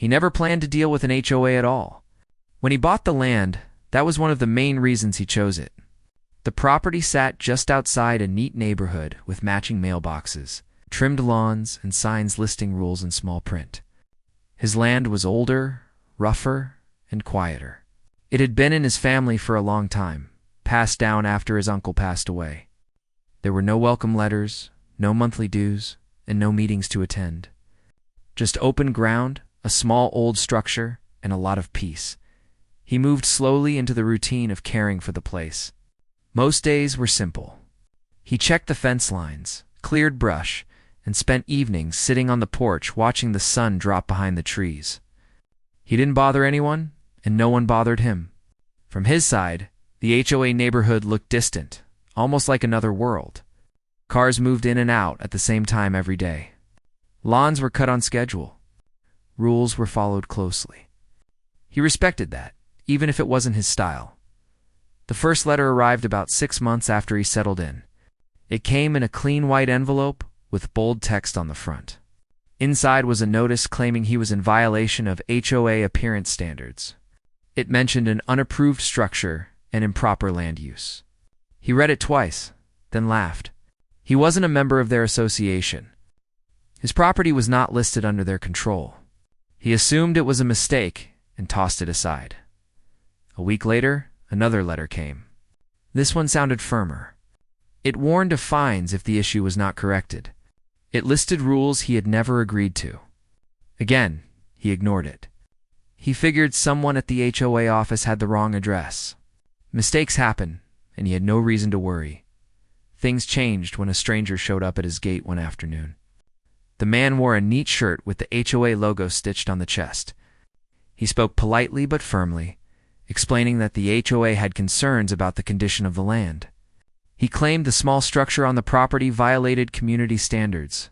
He never planned to deal with an HOA at all. When he bought the land, that was one of the main reasons he chose it. The property sat just outside a neat neighborhood with matching mailboxes, trimmed lawns, and signs listing rules in small print. His land was older, rougher, and quieter. It had been in his family for a long time, passed down after his uncle passed away. There were no welcome letters, no monthly dues, and no meetings to attend. Just open ground, a small old structure, and a lot of peace. He moved slowly into the routine of caring for the place. Most days were simple. He checked the fence lines, cleared brush, and spent evenings sitting on the porch watching the sun drop behind the trees. He didn't bother anyone, and no one bothered him. From his side, the HOA neighborhood looked distant, almost like another world. Cars moved in and out at the same time every day. Lawns were cut on schedule. Rules were followed closely. He respected that, even if it wasn't his style. The first letter arrived about 6 months after he settled in. It came in a clean white envelope with bold text on the front. Inside was a notice claiming he was in violation of HOA appearance standards. It mentioned an unapproved structure and improper land use. He read it twice, then laughed. He wasn't a member of their association. His property was not listed under their control. He assumed it was a mistake and tossed it aside. A week later, another letter came. This one sounded firmer. It warned of fines if the issue was not corrected. It listed rules he had never agreed to. Again, he ignored it. He figured someone at the HOA office had the wrong address. Mistakes happen, and he had no reason to worry. Things changed when a stranger showed up at his gate one afternoon. The man wore a neat shirt with the HOA logo stitched on the chest. He spoke politely but firmly, explaining that the HOA had concerns about the condition of the land. He claimed the small structure on the property violated community standards.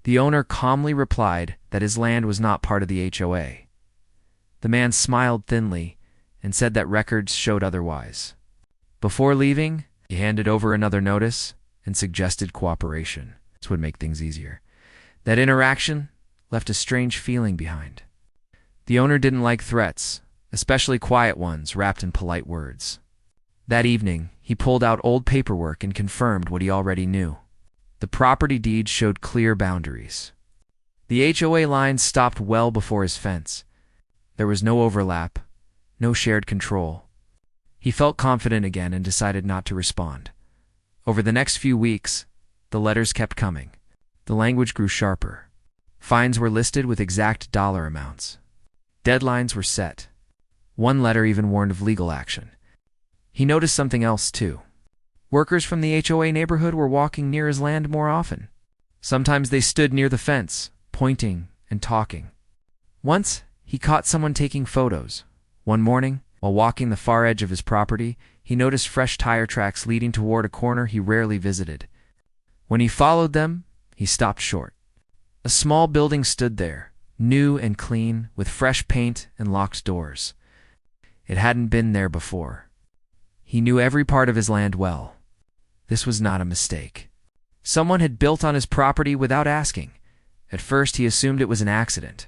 The owner calmly replied that his land was not part of the HOA. The man smiled thinly and said that records showed otherwise. Before leaving, he handed over another notice and suggested cooperation. This would make things easier. That interaction left a strange feeling behind. The owner didn't like threats, especially quiet ones wrapped in polite words. That evening, he pulled out old paperwork and confirmed what he already knew. The property deed showed clear boundaries. The HOA lines stopped well before his fence. There was no overlap, no shared control. He felt confident again and decided not to respond. Over the next few weeks, the letters kept coming. The language grew sharper. Fines were listed with exact dollar amounts. Deadlines were set. One letter even warned of legal action. He noticed something else, too. Workers from the HOA neighborhood were walking near his land more often. Sometimes they stood near the fence, pointing and talking. Once, he caught someone taking photos. One morning, while walking the far edge of his property, he noticed fresh tire tracks leading toward a corner he rarely visited. When he followed them, he stopped short. A small building stood there, new and clean, with fresh paint and locked doors. It hadn't been there before. He knew every part of his land well. This was not a mistake. Someone had built on his property without asking. At first, he assumed it was an accident.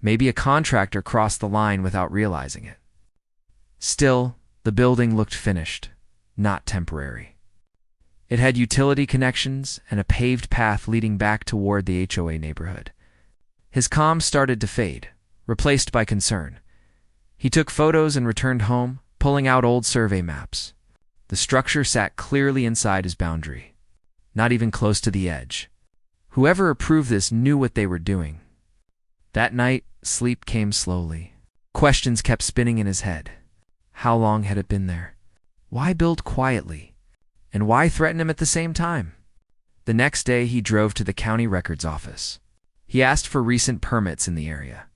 Maybe a contractor crossed the line without realizing it. Still, the building looked finished, not temporary. It had utility connections and a paved path leading back toward the HOA neighborhood. His calm started to fade, replaced by concern. He took photos and returned home, pulling out old survey maps. The structure sat clearly inside his boundary, not even close to the edge. Whoever approved this knew what they were doing. That night, sleep came slowly. Questions kept spinning in his head. How long had it been there? Why build quietly? And why threaten him at the same time? The next day, he drove to the county records office. He asked for recent permits in the area.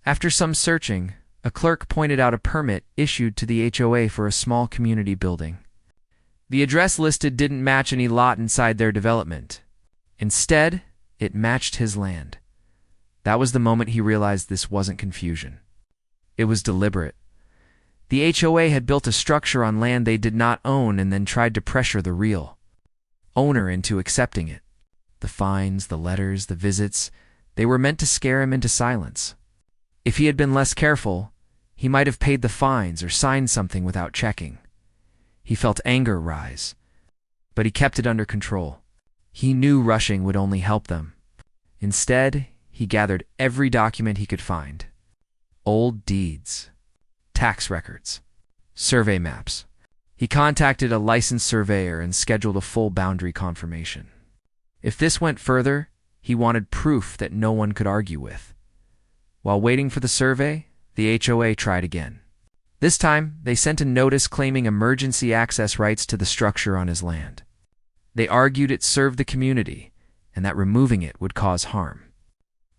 After some searching, a clerk pointed out a permit issued to the HOA for a small community building. The address listed didn't match any lot inside their development. Instead, it matched his land. That was the moment he realized this wasn't confusion. It was deliberate. The HOA had built a structure on land they did not own and then tried to pressure the real owner into accepting it. The fines, the letters, the visits, they were meant to scare him into silence. If he had been less careful, he might have paid the fines or signed something without checking. He felt anger rise, but he kept it under control. He knew rushing would only help them. Instead, he gathered every document he could find: old deeds, tax records, survey maps. He contacted a licensed surveyor and scheduled a full boundary confirmation. If this went further, he wanted proof that no one could argue with. While waiting for the survey, the HOA tried again. This time, they sent a notice claiming emergency access rights to the structure on his land. They argued it served the community and that removing it would cause harm.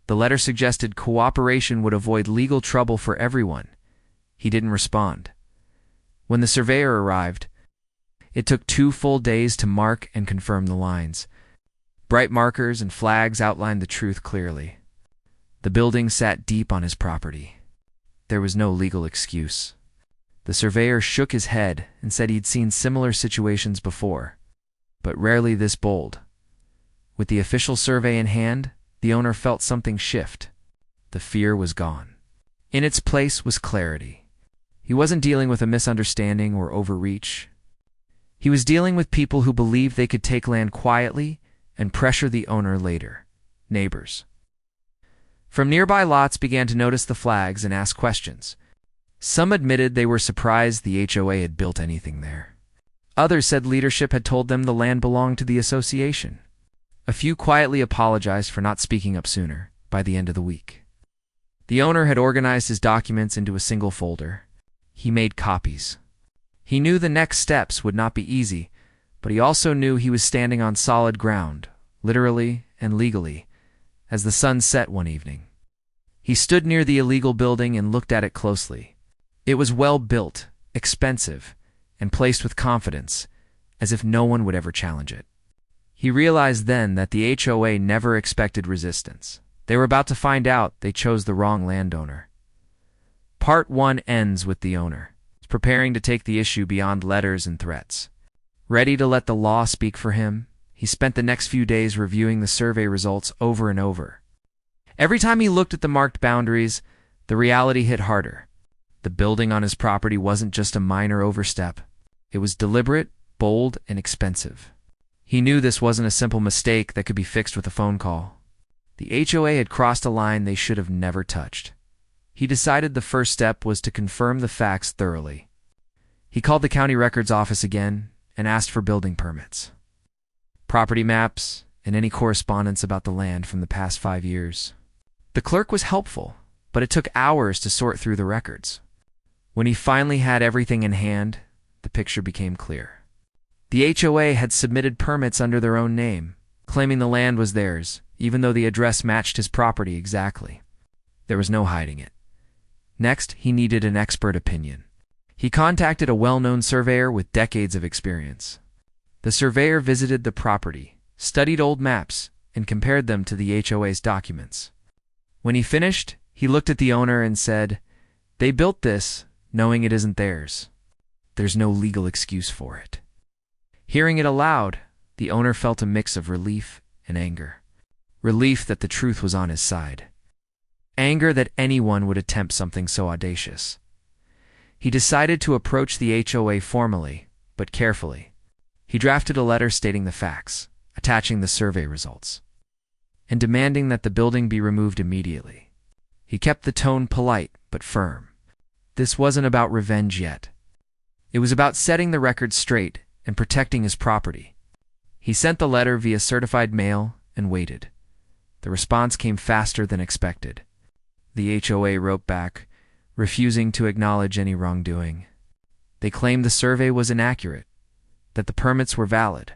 The letter suggested cooperation would avoid legal trouble for everyone. He didn't respond. When the surveyor arrived, it took 2 full days to mark and confirm the lines. Bright markers and flags outlined the truth clearly. The building sat deep on his property. There was no legal excuse. The surveyor shook his head and said he'd seen similar situations before, but rarely this bold. With the official survey in hand, the owner felt something shift. The fear was gone. In its place was clarity. He wasn't dealing with a misunderstanding or overreach. He was dealing with people who believed they could take land quietly and pressure the owner later. Neighbors from nearby lots began to notice the flags and ask questions. Some admitted they were surprised the HOA had built anything there. Others said leadership had told them the land belonged to the association. A few quietly apologized for not speaking up sooner. By the end of the week, the owner had organized his documents into a single folder. He made copies. He knew the next steps would not be easy, but he also knew he was standing on solid ground, literally and legally, as the sun set one evening. He stood near the illegal building and looked at it closely. It was well built, expensive, and placed with confidence, as if no one would ever challenge it. He realized then that the HOA never expected resistance. They were about to find out they chose the wrong landowner. Part 1 ends with the owner preparing to take the issue beyond letters and threats. Ready to let the law speak for him, he spent the next few days reviewing the survey results over and over. Every time he looked at the marked boundaries, the reality hit harder. The building on his property wasn't just a minor overstep. It was deliberate, bold, and expensive. He knew this wasn't a simple mistake that could be fixed with a phone call. The HOA had crossed a line they should have never touched. He decided the first step was to confirm the facts thoroughly. He called the county records office again and asked for building permits, property maps, and any correspondence about the land from the past 5 years. The clerk was helpful, but it took hours to sort through the records. When he finally had everything in hand, the picture became clear. The HOA had submitted permits under their own name, claiming the land was theirs, even though the address matched his property exactly. There was no hiding it. Next, he needed an expert opinion. He contacted a well-known surveyor with decades of experience. The surveyor visited the property, studied old maps, and compared them to the HOA's documents. When he finished, he looked at the owner and said, "They built this, knowing it isn't theirs. There's no legal excuse for it." Hearing it aloud, the owner felt a mix of relief and anger. Relief that the truth was on his side. Anger that anyone would attempt something so audacious. He decided to approach the HOA formally, but carefully. He drafted a letter stating the facts, attaching the survey results, and demanding that the building be removed immediately. He kept the tone polite but firm. This wasn't about revenge yet. It was about setting the record straight and protecting his property. He sent the letter via certified mail and waited. The response came faster than expected. The HOA wrote back, refusing to acknowledge any wrongdoing. They claimed the survey was inaccurate, that the permits were valid,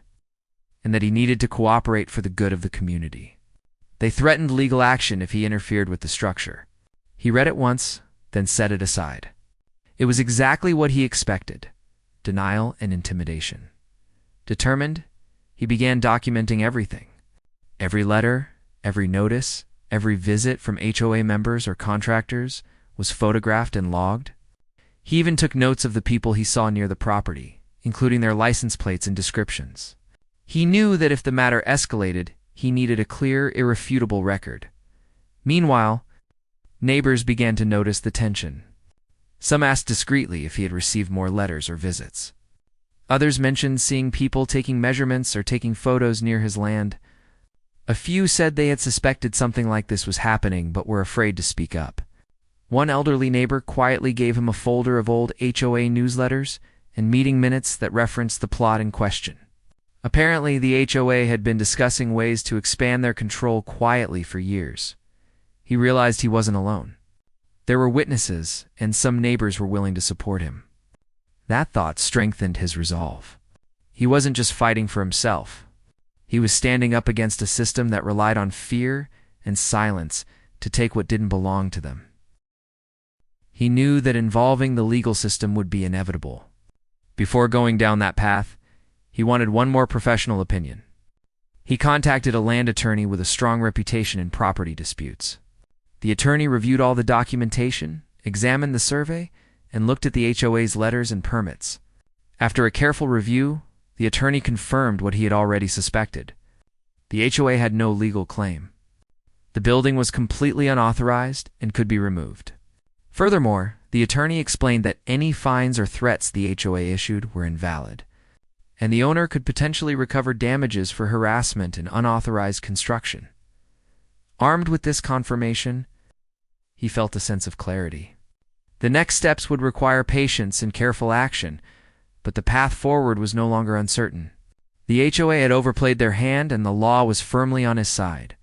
and that he needed to cooperate for the good of the community. They threatened legal action if he interfered with the structure. He read it once, then set it aside. It was exactly what he expected: denial and intimidation. Determined, he began documenting everything. Every letter, every notice, every visit from HOA members or contractors was photographed and logged. He even took notes of the people he saw near the property, including their license plates and descriptions. He knew that if the matter escalated, he needed a clear, irrefutable record. Meanwhile, Neighbors began to notice the tension. Some asked discreetly if he had received more letters or visits. Others mentioned seeing people taking measurements or taking photos near his land. A few said they had suspected something like this was happening but were afraid to speak up. One elderly neighbor quietly gave him a folder of old HOA newsletters and meeting minutes that referenced the plot in question. Apparently, the HOA had been discussing ways to expand their control quietly for years. He realized he wasn't alone. There were witnesses, and some neighbors were willing to support him. That thought strengthened his resolve. He wasn't just fighting for himself. He was standing up against a system that relied on fear and silence to take what didn't belong to them. He knew that involving the legal system would be inevitable. Before going down that path, he wanted one more professional opinion. He contacted a land attorney with a strong reputation in property disputes. The attorney reviewed all the documentation, examined the survey, and looked at the HOA's letters and permits. After a careful review, the attorney confirmed what he had already suspected. The HOA had no legal claim. The building was completely unauthorized and could be removed. Furthermore, the attorney explained that any fines or threats the HOA issued were invalid, and the owner could potentially recover damages for harassment and unauthorized construction. Armed with this confirmation, he felt a sense of clarity. The next steps would require patience and careful action, but the path forward was no longer uncertain. The HOA had overplayed their hand and the law was firmly on his side.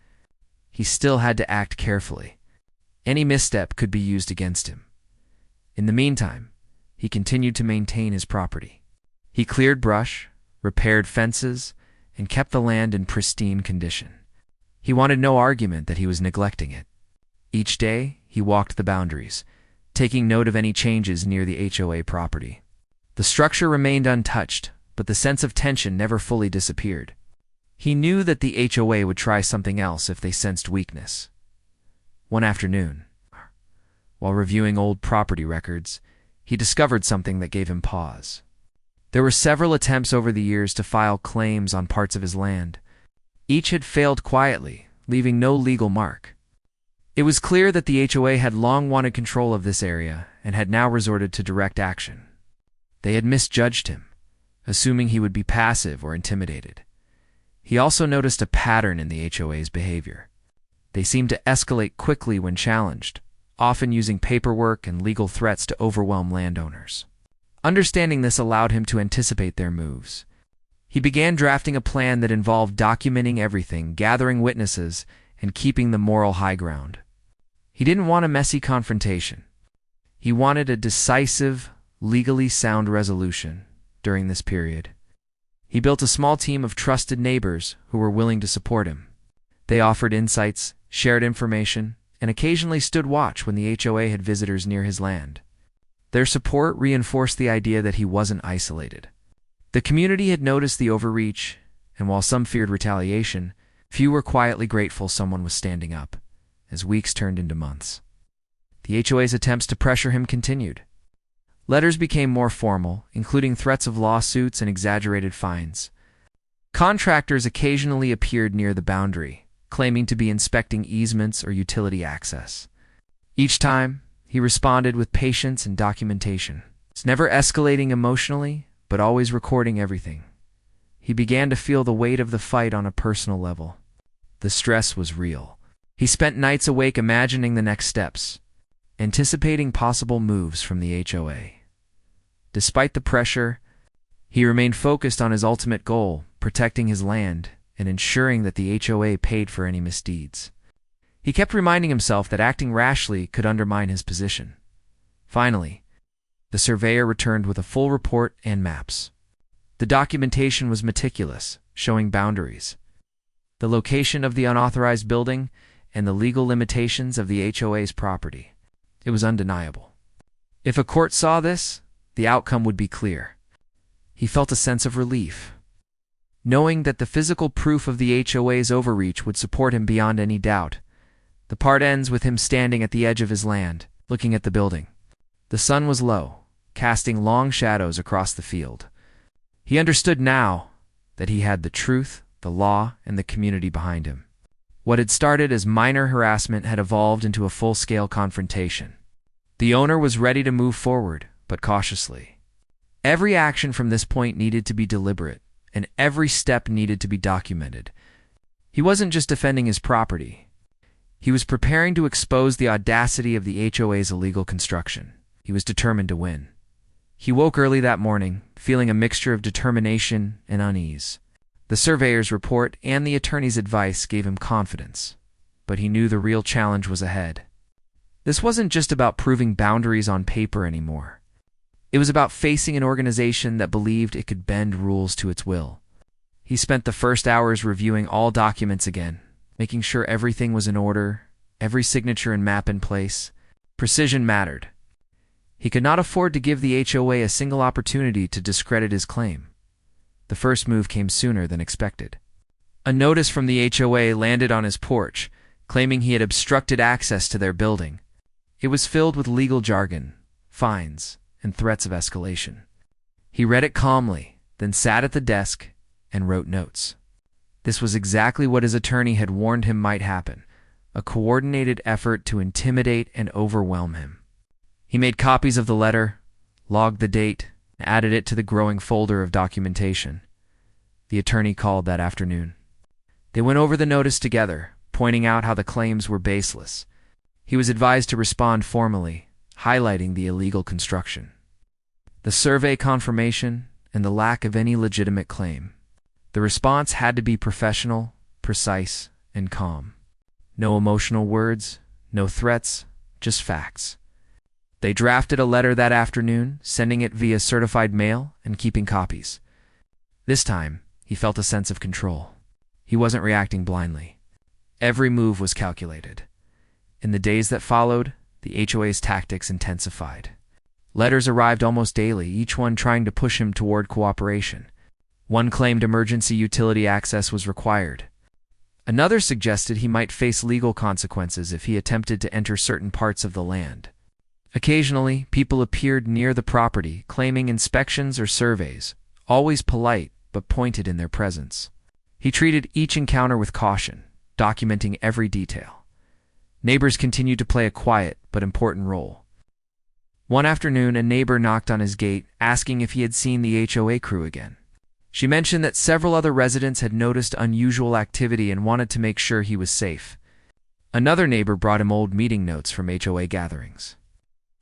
He still had to act carefully. Any misstep could be used against him. In the meantime, he continued to maintain his property. He cleared brush, repaired fences, and kept the land in pristine condition. He wanted no argument that he was neglecting it. Each day, he walked the boundaries, taking note of any changes near the HOA property. The structure remained untouched, but the sense of tension never fully disappeared. He knew that the HOA would try something else if they sensed weakness. One afternoon, while reviewing old property records, he discovered something that gave him pause. There were several attempts over the years to file claims on parts of his land. Each had failed quietly, leaving no legal mark. It was clear that the HOA had long wanted control of this area and had now resorted to direct action. They had misjudged him, assuming he would be passive or intimidated. He also noticed a pattern in the HOA's behavior. They seemed to escalate quickly when challenged, often using paperwork and legal threats to overwhelm landowners. Understanding this allowed him to anticipate their moves. He began drafting a plan that involved documenting everything, gathering witnesses, and keeping the moral high ground. He didn't want a messy confrontation. He wanted a decisive, legally sound resolution during this period. He built a small team of trusted neighbors who were willing to support him. They offered insights, shared information, and occasionally stood watch when the HOA had visitors near his land. Their support reinforced the idea that he wasn't isolated. The community had noticed the overreach, and while some feared retaliation, few were quietly grateful someone was standing up, as weeks turned into months. The HOA's attempts to pressure him continued. Letters became more formal, including threats of lawsuits and exaggerated fines. Contractors occasionally appeared near the boundary, claiming to be inspecting easements or utility access. Each time, he responded with patience and documentation. It's never escalating emotionally, but always recording everything. He began to feel the weight of the fight on a personal level. The stress was real. He spent nights awake imagining the next steps, anticipating possible moves from the HOA. Despite the pressure, he remained focused on his ultimate goal, protecting his land and ensuring that the HOA paid for any misdeeds. He kept reminding himself that acting rashly could undermine his position. Finally, the surveyor returned with a full report and maps. The documentation was meticulous, showing boundaries, the location of the unauthorized building, and the legal limitations of the HOA's property. It was undeniable. If a court saw this, the outcome would be clear. He felt a sense of relief, knowing that the physical proof of the HOA's overreach would support him beyond any doubt. The part ends with him standing at the edge of his land, looking at the building. The sun was low, casting long shadows across the field. He understood now that he had the truth, the law, and the community behind him. What had started as minor harassment had evolved into a full-scale confrontation. The owner was ready to move forward, but cautiously. Every action from this point needed to be deliberate, and every step needed to be documented. He wasn't just defending his property. He was preparing to expose the audacity of the HOA's illegal construction. He was determined to win. He woke early that morning, feeling a mixture of determination and unease. The surveyor's report and the attorney's advice gave him confidence, but he knew the real challenge was ahead. This wasn't just about proving boundaries on paper anymore. It was about facing an organization that believed it could bend rules to its will. He spent the first hours reviewing all documents again, making sure everything was in order, every signature and map in place. Precision mattered. He could not afford to give the HOA a single opportunity to discredit his claim. The first move came sooner than expected. A notice from the HOA landed on his porch, claiming he had obstructed access to their building. It was filled with legal jargon, fines, and threats of escalation. He read it calmly, then sat at the desk and wrote notes. This was exactly what his attorney had warned him might happen, a coordinated effort to intimidate and overwhelm him. He made copies of the letter, logged the date, and added it to the growing folder of documentation. The attorney called that afternoon. They went over the notice together, pointing out how the claims were baseless. He was advised to respond formally, highlighting the illegal construction, the survey confirmation, and the lack of any legitimate claim. The response had to be professional, precise, and calm. No emotional words, no threats, just facts. They drafted a letter that afternoon, sending it via certified mail and keeping copies. This time, he felt a sense of control. He wasn't reacting blindly. Every move was calculated. In the days that followed, the HOA's tactics intensified. Letters arrived almost daily, each one trying to push him toward cooperation. One claimed emergency utility access was required. Another suggested he might face legal consequences if he attempted to enter certain parts of the land. Occasionally, people appeared near the property, claiming inspections or surveys, always polite but pointed in their presence. He treated each encounter with caution, documenting every detail. Neighbors continued to play a quiet but important role. One afternoon, a neighbor knocked on his gate, asking if he had seen the HOA crew again. She mentioned that several other residents had noticed unusual activity and wanted to make sure he was safe. Another neighbor brought him old meeting notes from HOA gatherings,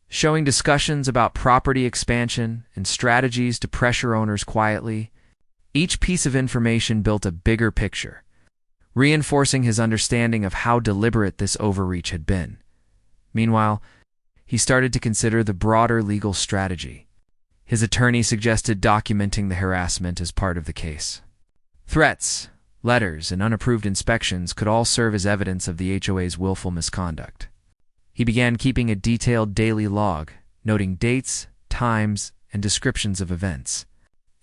showing discussions about property expansion and strategies to pressure owners quietly. Each piece of information built a bigger picture, reinforcing his understanding of how deliberate this overreach had been. Meanwhile, he started to consider the broader legal strategy. His attorney suggested documenting the harassment as part of the case. Threats, letters, and unapproved inspections could all serve as evidence of the HOA's willful misconduct. He began keeping a detailed daily log, noting dates, times, and descriptions of events.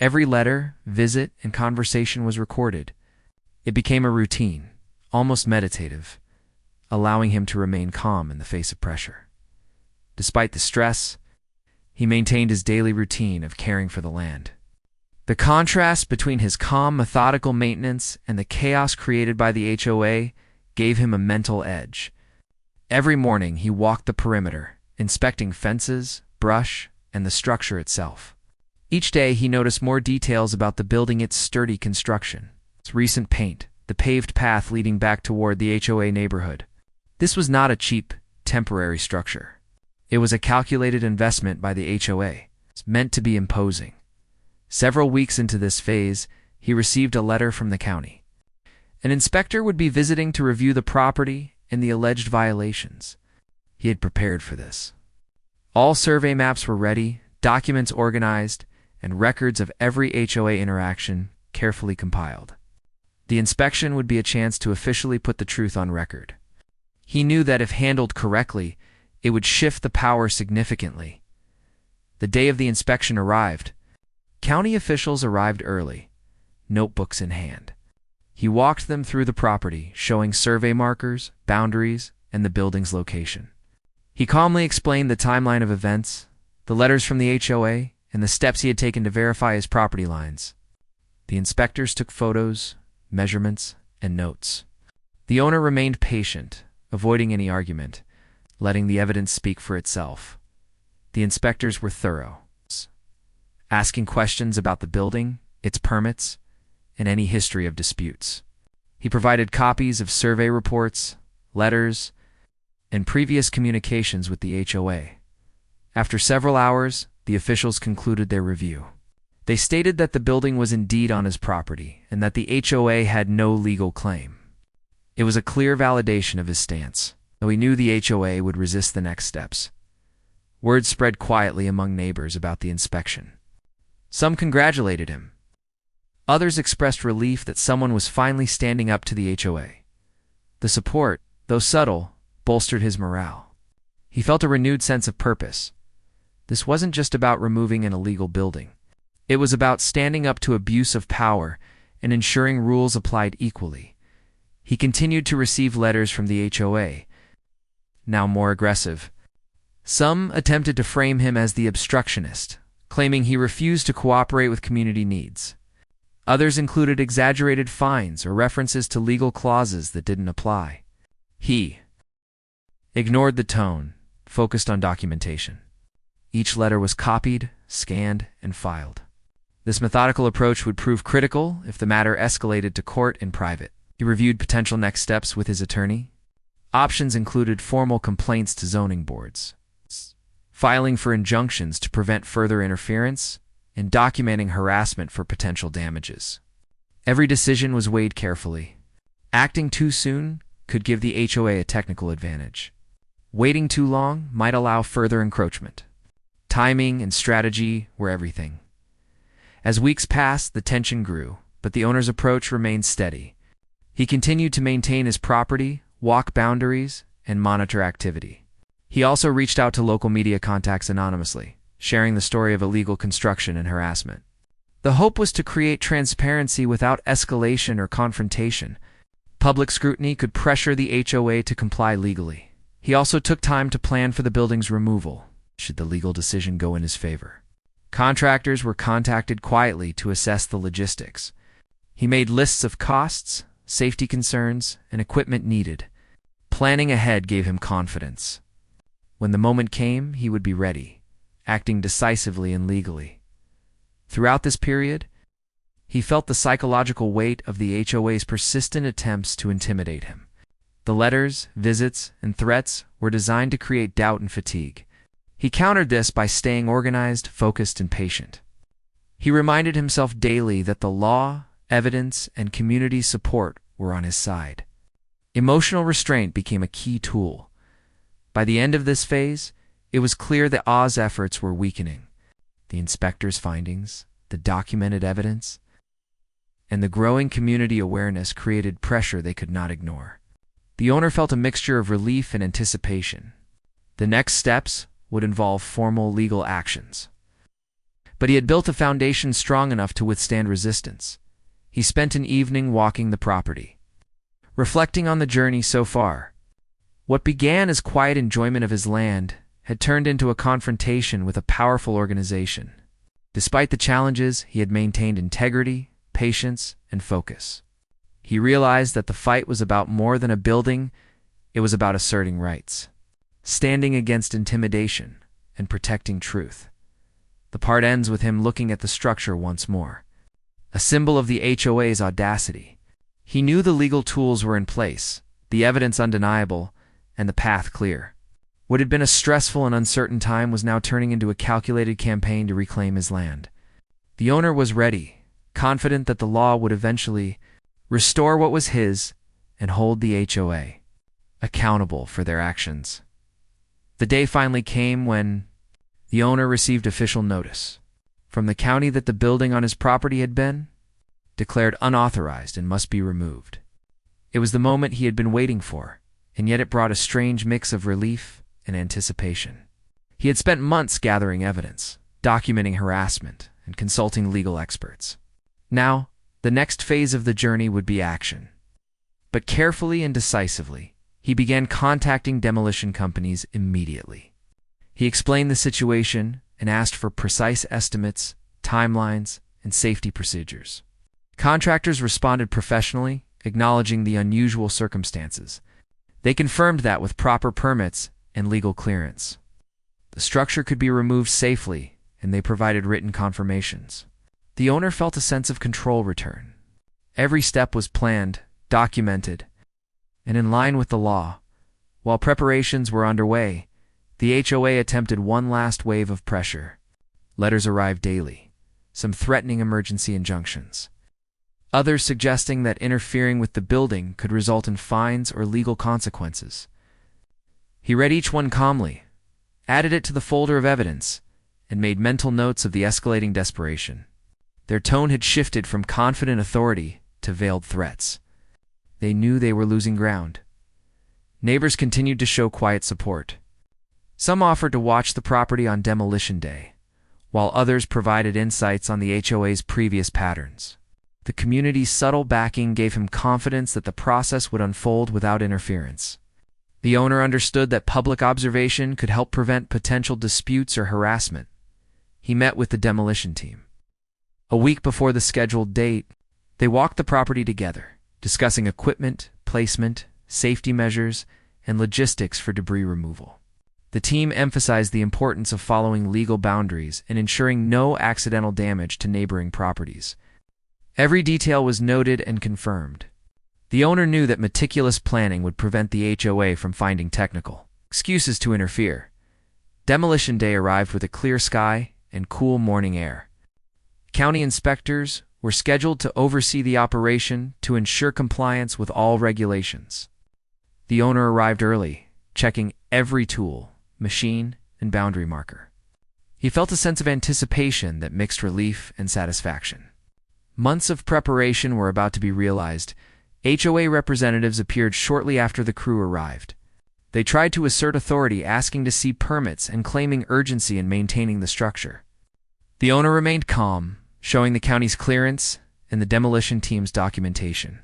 Every letter, visit, and conversation was recorded. It became a routine, almost meditative, allowing him to remain calm in the face of pressure. Despite the stress, he maintained his daily routine of caring for the land. The contrast between his calm, methodical maintenance and the chaos created by the HOA gave him a mental edge. Every morning he walked the perimeter, inspecting fences, brush, and the structure itself. Each day he noticed more details about the building, its sturdy construction, its recent paint, the paved path leading back toward the HOA neighborhood. This was not a cheap, temporary structure. It was a calculated investment by the HOA. It's meant to be imposing. Several weeks into this phase, he received a letter from the county. An inspector would be visiting to review the property and the alleged violations. He had prepared for this. All survey maps were ready, documents organized, and records of every HOA interaction carefully compiled. The inspection would be a chance to officially put the truth on record. He knew that if handled correctly, it would shift the power significantly. The day of the inspection arrived. County officials arrived early, notebooks in hand. He walked them through the property, showing survey markers, boundaries, and the building's location. He calmly explained the timeline of events, the letters from the HOA, and the steps he had taken to verify his property lines. The inspectors took photos, measurements, and notes. The owner remained patient, avoiding any argument, letting the evidence speak for itself. The inspectors were thorough, asking questions about the building, its permits, and any history of disputes. He provided copies of survey reports, letters, and previous communications with the HOA. After several hours, the officials concluded their review. They stated that the building was indeed on his property and that the HOA had no legal claim. It was a clear validation of his stance, though he knew the HOA would resist the next steps. Word spread quietly among neighbors about the inspection. Some congratulated him. Others expressed relief that someone was finally standing up to the HOA. The support, though subtle, bolstered his morale. He felt a renewed sense of purpose. This wasn't just about removing an illegal building. It was about standing up to abuse of power and ensuring rules applied equally. He continued to receive letters from the HOA, now more aggressive. Some attempted to frame him as the obstructionist, claiming he refused to cooperate with community needs. Others included exaggerated fines or references to legal clauses that didn't apply. He ignored the tone, focused on documentation. Each letter was copied, scanned, and filed. This methodical approach would prove critical if the matter escalated to court in private. He reviewed potential next steps with his attorney. Options included formal complaints to zoning boards, filing for injunctions to prevent further interference, and documenting harassment for potential damages. Every decision was weighed carefully. Acting too soon could give the HOA a technical advantage. Waiting too long might allow further encroachment. Timing and strategy were everything. As weeks passed, the tension grew, but the owner's approach remained steady. He continued to maintain his property, walk boundaries, and monitor activity. He also reached out to local media contacts anonymously, sharing the story of illegal construction and harassment. The hope was to create transparency without escalation or confrontation. Public scrutiny could pressure the HOA to comply legally. He also took time to plan for the building's removal, should the legal decision go in his favor. Contractors were contacted quietly to assess the logistics. He made lists of costs, safety concerns, and equipment needed. Planning ahead gave him confidence. When the moment came, he would be ready, acting decisively and legally. Throughout this period, he felt the psychological weight of the HOA's persistent attempts to intimidate him. The letters, visits, and threats were designed to create doubt and fatigue. He countered this by staying organized, focused, and patient. He reminded himself daily that the law, evidence, and community support were on his side. Emotional restraint became a key tool. By the end of this phase, it was clear that HOA's efforts were weakening. The inspector's findings, the documented evidence, and the growing community awareness created pressure they could not ignore. The owner felt a mixture of relief and anticipation. The next steps would involve formal legal actions. But he had built a foundation strong enough to withstand resistance. He spent an evening walking the property, reflecting on the journey so far. What began as quiet enjoyment of his land had turned into a confrontation with a powerful organization. Despite the challenges, he had maintained integrity, patience, and focus. He realized that the fight was about more than a building, it was about asserting rights, standing against intimidation, and protecting truth. The part ends with him looking at the structure once more, a symbol of the HOA's audacity. He knew the legal tools were in place, the evidence undeniable, and the path clear. What had been a stressful and uncertain time was now turning into a calculated campaign to reclaim his land. The owner was ready, confident that the law would eventually restore what was his and hold the HOA accountable for their actions. The day finally came when the owner received official notice from the county that the building on his property had been declared unauthorized and must be removed. It was the moment he had been waiting for, and yet it brought a strange mix of relief and anticipation. He had spent months gathering evidence, documenting harassment, and consulting legal experts. Now, the next phase of the journey would be action. But carefully and decisively, he began contacting demolition companies immediately. He explained the situation and asked for precise estimates, timelines, and safety procedures. Contractors responded professionally, acknowledging the unusual circumstances. They confirmed that with proper permits and legal clearance, the structure could be removed safely, and they provided written confirmations. The owner felt a sense of control return. Every step was planned, documented, and in line with the law. While preparations were underway, the HOA attempted one last wave of pressure. Letters arrived daily, some threatening emergency injunctions, others suggesting that interfering with the building could result in fines or legal consequences. He read each one calmly, added it to the folder of evidence, and made mental notes of the escalating desperation. Their tone had shifted from confident authority to veiled threats. They knew they were losing ground. Neighbors continued to show quiet support. Some offered to watch the property on demolition day, while others provided insights on the HOA's previous patterns. The community's subtle backing gave him confidence that the process would unfold without interference. The owner understood that public observation could help prevent potential disputes or harassment. He met with the demolition team. A week before the scheduled date, they walked the property together, discussing equipment, placement, safety measures, and logistics for debris removal. The team emphasized the importance of following legal boundaries and ensuring no accidental damage to neighboring properties. Every detail was noted and confirmed. The owner knew that meticulous planning would prevent the HOA from finding technical excuses to interfere. Demolition day arrived with a clear sky and cool morning air. County inspectors were scheduled to oversee the operation to ensure compliance with all regulations. The owner arrived early, checking every tool, machine, and boundary marker. He felt a sense of anticipation that mixed relief and satisfaction. Months of preparation were about to be realized. HOA representatives appeared shortly after the crew arrived. They tried to assert authority, asking to see permits and claiming urgency in maintaining the structure. The owner remained calm, showing the county's clearance and the demolition team's documentation.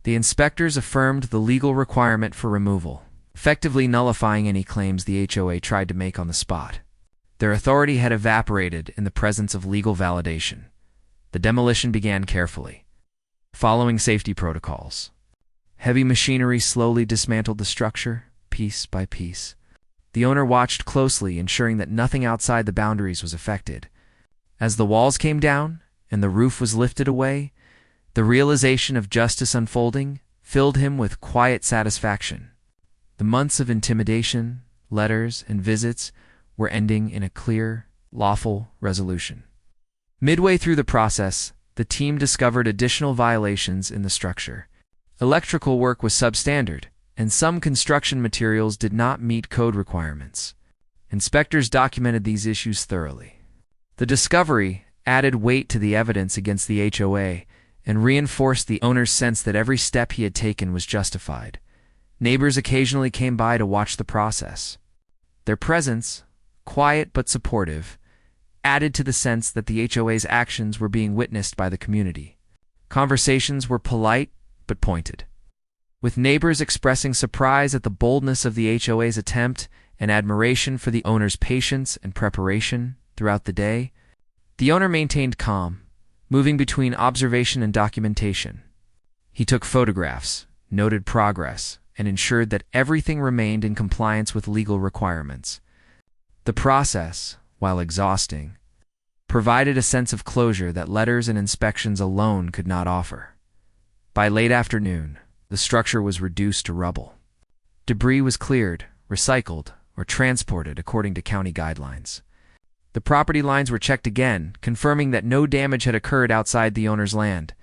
The inspectors affirmed the legal requirement for removal, effectively nullifying any claims the HOA tried to make on the spot. Their authority had evaporated in the presence of legal validation. The demolition began carefully, following safety protocols. Heavy machinery slowly dismantled the structure, piece by piece. The owner watched closely, ensuring that nothing outside the boundaries was affected. As the walls came down and the roof was lifted away, the realization of justice unfolding filled him with quiet satisfaction. The months of intimidation, letters, and visits were ending in a clear, lawful resolution. Midway through the process, the team discovered additional violations in the structure. Electrical work was substandard, and some construction materials did not meet code requirements. Inspectors documented these issues thoroughly. The discovery added weight to the evidence against the HOA and reinforced the owner's sense that every step he had taken was justified. Neighbors occasionally came by to watch the process. Their presence, quiet but supportive, added to the sense that the HOA's actions were being witnessed by the community. Conversations were polite but pointed, with neighbors expressing surprise at the boldness of the HOA's attempt and admiration for the owner's patience and preparation throughout the day. The owner maintained calm, moving between observation and documentation. He took photographs, noted progress, and ensured that everything remained in compliance with legal requirements. The process, while exhausting, provided a sense of closure that letters and inspections alone could not offer. By late afternoon, the structure was reduced to rubble. Debris was cleared, recycled, or transported according to county guidelines. The property lines were checked again, confirming that no damage had occurred outside the owner's land.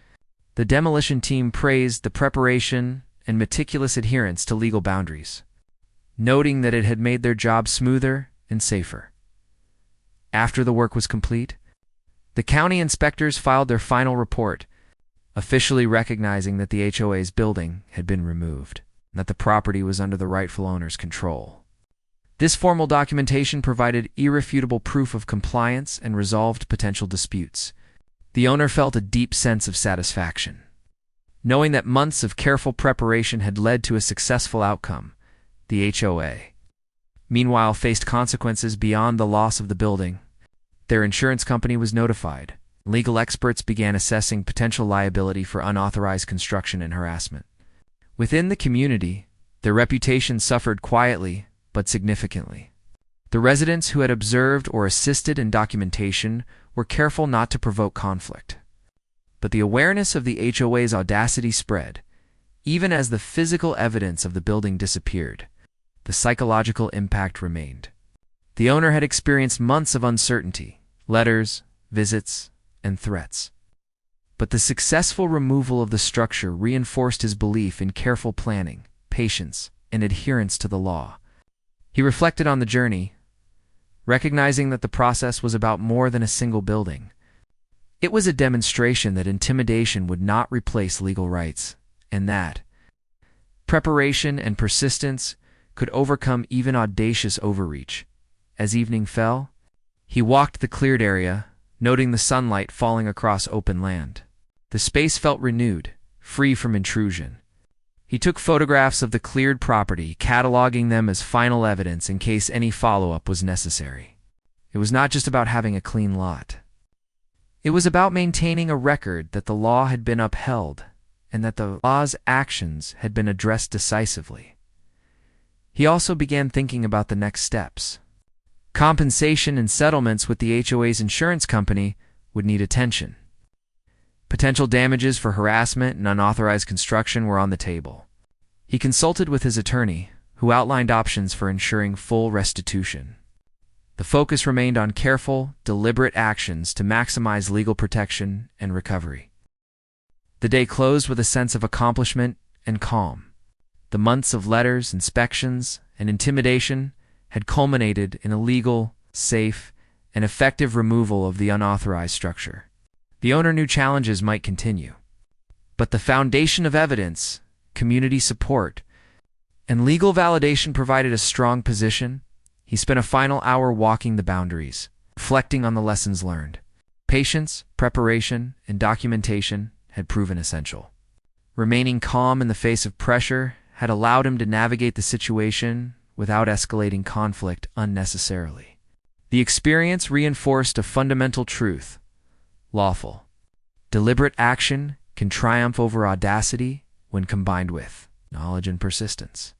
The demolition team praised the preparation and meticulous adherence to legal boundaries, noting that it had made their job smoother and safer. After the work was complete, the county inspectors filed their final report, officially recognizing that the HOA's building had been removed and that the property was under the rightful owner's control. This formal documentation provided irrefutable proof of compliance and resolved potential disputes. The owner felt a deep sense of satisfaction, knowing that months of careful preparation had led to a successful outcome. The HOA, meanwhile, faced consequences beyond the loss of the building. Their insurance company was notified, Legal experts began assessing potential liability for unauthorized construction and harassment. Within the community, their reputation suffered quietly but significantly. The residents who had observed or assisted in documentation were careful not to provoke conflict. But the awareness of the HOA's audacity spread. Even as the physical evidence of the building disappeared, the psychological impact remained. The owner had experienced months of uncertainty, letters, visits, and threats. But the successful removal of the structure reinforced his belief in careful planning, patience, and adherence to the law. He reflected on the journey, recognizing that the process was about more than a single building. It was a demonstration that intimidation would not replace legal rights, and that preparation and persistence could overcome even audacious overreach. As evening fell, he walked the cleared area, noting the sunlight falling across open land. The space felt renewed, free from intrusion. He took photographs of the cleared property, cataloging them as final evidence in case any follow-up was necessary. It was not just about having a clean lot. It was about maintaining a record that the law had been upheld and that the law's actions had been addressed decisively. He also began thinking about the next steps. Compensation and settlements with the HOA's insurance company would need attention. Potential damages for harassment and unauthorized construction were on the table. He consulted with his attorney, who outlined options for ensuring full restitution. The focus remained on careful, deliberate actions to maximize legal protection and recovery. The day closed with a sense of accomplishment and calm. The months of letters, inspections, and intimidation had culminated in a legal, safe, and effective removal of the unauthorized structure. The owner knew challenges might continue, but the foundation of evidence, community support, and legal validation provided a strong position. He spent a final hour walking the boundaries, reflecting on the lessons learned. Patience, preparation, and documentation had proven essential. Remaining calm in the face of pressure had allowed him to navigate the situation without escalating conflict unnecessarily. The experience reinforced a fundamental truth: lawful, deliberate action can triumph over audacity when combined with knowledge and persistence.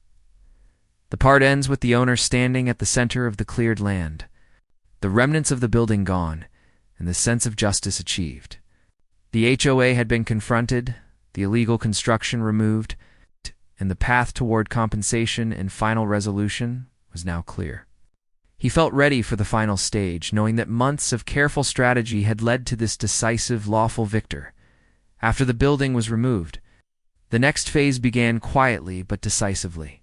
The part ends with the owner standing at the center of the cleared land, the remnants of the building gone, and the sense of justice achieved. The HOA had been confronted, the illegal construction removed, and the path toward compensation and final resolution was now clear. He felt ready for the final stage, knowing that months of careful strategy had led to this decisive, lawful victor. After the building was removed, the next phase began quietly but decisively.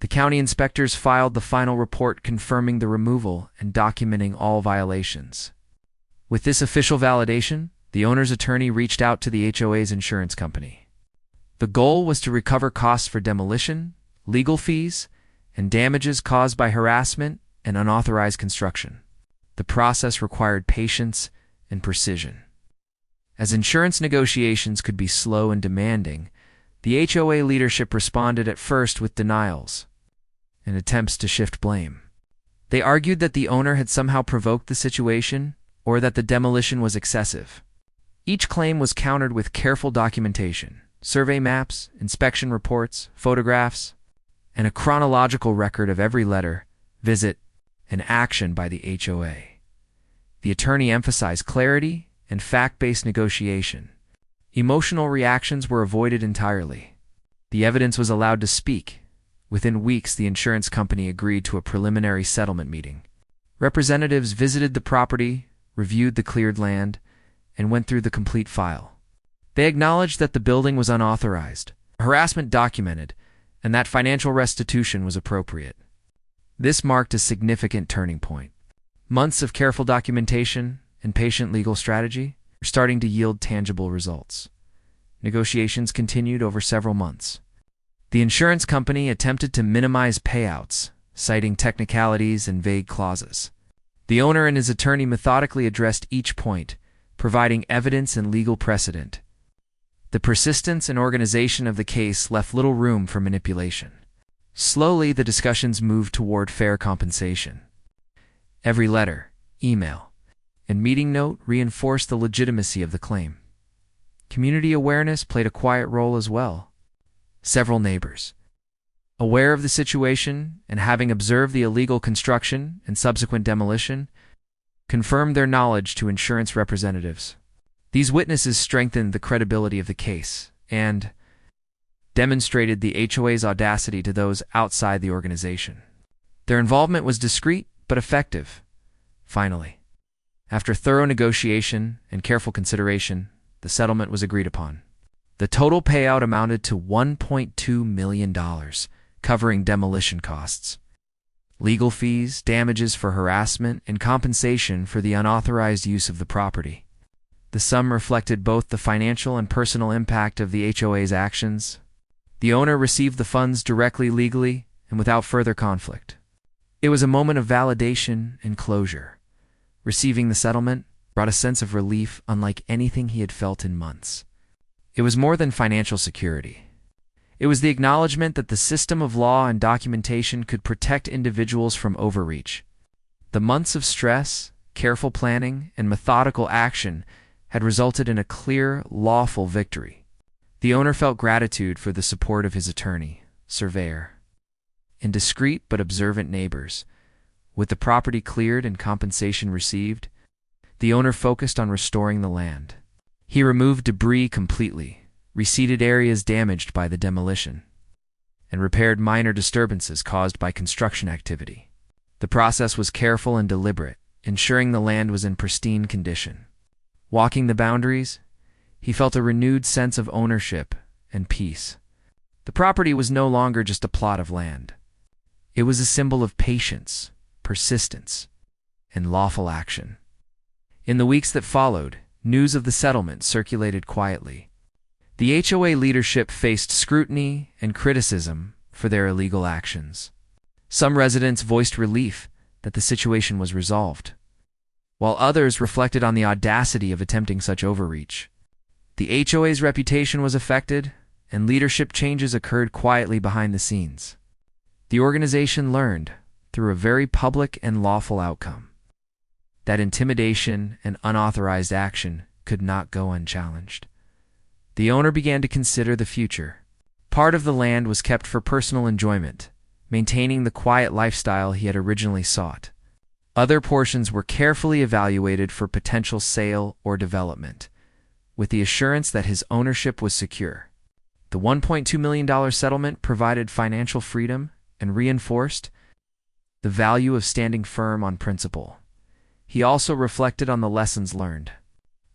The county inspectors filed the final report confirming the removal and documenting all violations. With this official validation, the owner's attorney reached out to the HOA's insurance company. The goal was to recover costs for demolition, legal fees, and damages caused by harassment and unauthorized construction. The process required patience and precision. As insurance negotiations could be slow and demanding, the HOA leadership responded at first with denials and attempts to shift blame. They argued that the owner had somehow provoked the situation or that the demolition was excessive. Each claim was countered with careful documentation, survey maps, inspection reports, photographs, and a chronological record of every letter, visit, and action by the HOA. The attorney emphasized clarity and fact-based negotiation. Emotional reactions were avoided entirely. The evidence was allowed to speak. Within weeks, the insurance company agreed to a preliminary settlement meeting. Representatives visited the property, reviewed the cleared land, and went through the complete file. They acknowledged that the building was unauthorized, harassment documented, and that financial restitution was appropriate. This marked a significant turning point. Months of careful documentation and patient legal strategy were starting to yield tangible results. Negotiations continued over several months. The insurance company attempted to minimize payouts, citing technicalities and vague clauses. The owner and his attorney methodically addressed each point, providing evidence and legal precedent. The persistence and organization of the case left little room for manipulation. Slowly, the discussions moved toward fair compensation. Every letter, email, and meeting note reinforced the legitimacy of the claim. Community awareness played a quiet role as well. Several neighbors, aware of the situation and having observed the illegal construction and subsequent demolition, confirmed their knowledge to insurance representatives. These witnesses strengthened the credibility of the case and demonstrated the HOA's audacity to those outside the organization. Their involvement was discreet but effective. Finally, after thorough negotiation and careful consideration, the settlement was agreed upon. The total payout amounted to $1.2 million, covering demolition costs, legal fees, damages for harassment, and compensation for the unauthorized use of the property. The sum reflected both the financial and personal impact of the HOA's actions. The owner received the funds directly, legally, and without further conflict. It was a moment of validation and closure. Receiving the settlement brought a sense of relief unlike anything he had felt in months. It was more than financial security. It was the acknowledgement that the system of law and documentation could protect individuals from overreach. The months of stress, careful planning, and methodical action had resulted in a clear, lawful victory. The owner felt gratitude for the support of his attorney, surveyor, and discreet but observant neighbors. With the property cleared and compensation received, the owner focused on restoring the land. He removed debris completely, reseeded areas damaged by the demolition, and repaired minor disturbances caused by construction activity. The process was careful and deliberate, ensuring the land was in pristine condition. Walking the boundaries, he felt a renewed sense of ownership and peace. The property was no longer just a plot of land. It was a symbol of patience, persistence, and lawful action. In the weeks that followed, news of the settlement circulated quietly. The HOA leadership faced scrutiny and criticism for their illegal actions. Some residents voiced relief that the situation was resolved, while others reflected on the audacity of attempting such overreach. The HOA's reputation was affected, and leadership changes occurred quietly behind the scenes. The organization learned, through a very public and lawful outcome, that intimidation and unauthorized action could not go unchallenged. The owner began to consider the future. Part of the land was kept for personal enjoyment, maintaining the quiet lifestyle he had originally sought. Other portions were carefully evaluated for potential sale or development, with the assurance that his ownership was secure. The $1.2 million settlement provided financial freedom and reinforced the value of standing firm on principle. He also reflected on the lessons learned.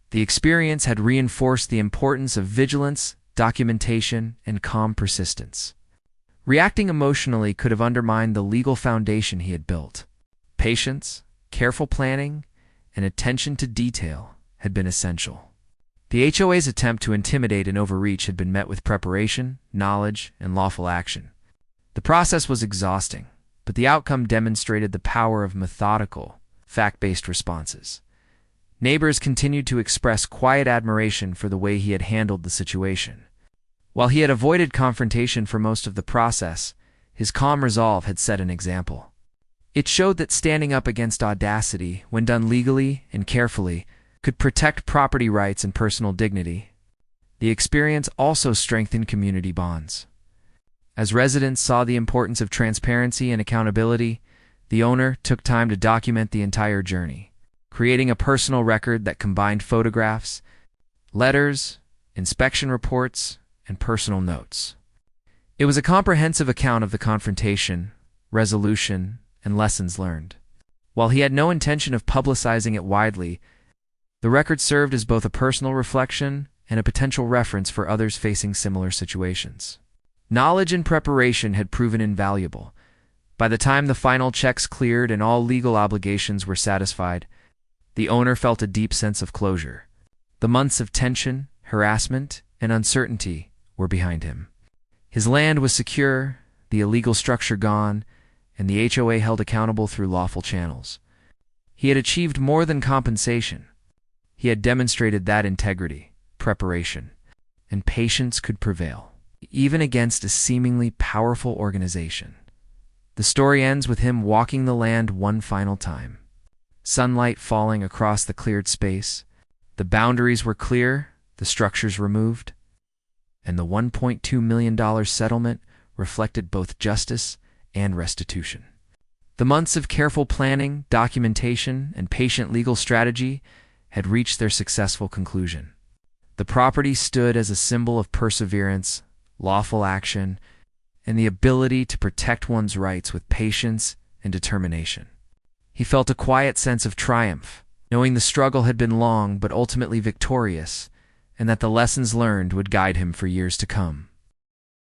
The experience had reinforced the importance of vigilance, documentation, and calm persistence. Reacting emotionally could have undermined the legal foundation he had built. Patience, careful planning, and attention to detail had been essential. The HOA's attempt to intimidate and overreach had been met with preparation, knowledge, and lawful action. The process was exhausting, but the outcome demonstrated the power of methodical, fact-based responses. Neighbors continued to express quiet admiration for the way he had handled the situation. While he had avoided confrontation for most of the process, his calm resolve had set an example. It showed that standing up against audacity, when done legally and carefully, could protect property rights and personal dignity. The experience also strengthened community bonds. As residents saw the importance of transparency and accountability, the owner took time to document the entire journey, creating a personal record that combined photographs, letters, inspection reports, and personal notes. It was a comprehensive account of the confrontation, resolution, and lessons learned. While he had no intention of publicizing it widely, the record served as both a personal reflection and a potential reference for others facing similar situations. Knowledge and preparation had proven invaluable. By the time the final checks cleared and all legal obligations were satisfied, the owner felt a deep sense of closure. The months of tension, harassment, and uncertainty were behind him. His land was secure, the illegal structure gone, and the HOA held accountable through lawful channels. He had achieved more than compensation. He had demonstrated that integrity, preparation, and patience could prevail, even against a seemingly powerful organization. The story ends with him walking the land one final time. sunlight falling across the cleared space. The boundaries were clear, the structures removed, and the $1.2 million settlement reflected both justice and restitution. The months of careful planning, documentation, and patient legal strategy had reached their successful conclusion. The property stood as a symbol of perseverance, lawful action, and the ability to protect one's rights with patience and determination. He felt a quiet sense of triumph, knowing the struggle had been long but ultimately victorious, and that the lessons learned would guide him for years to come.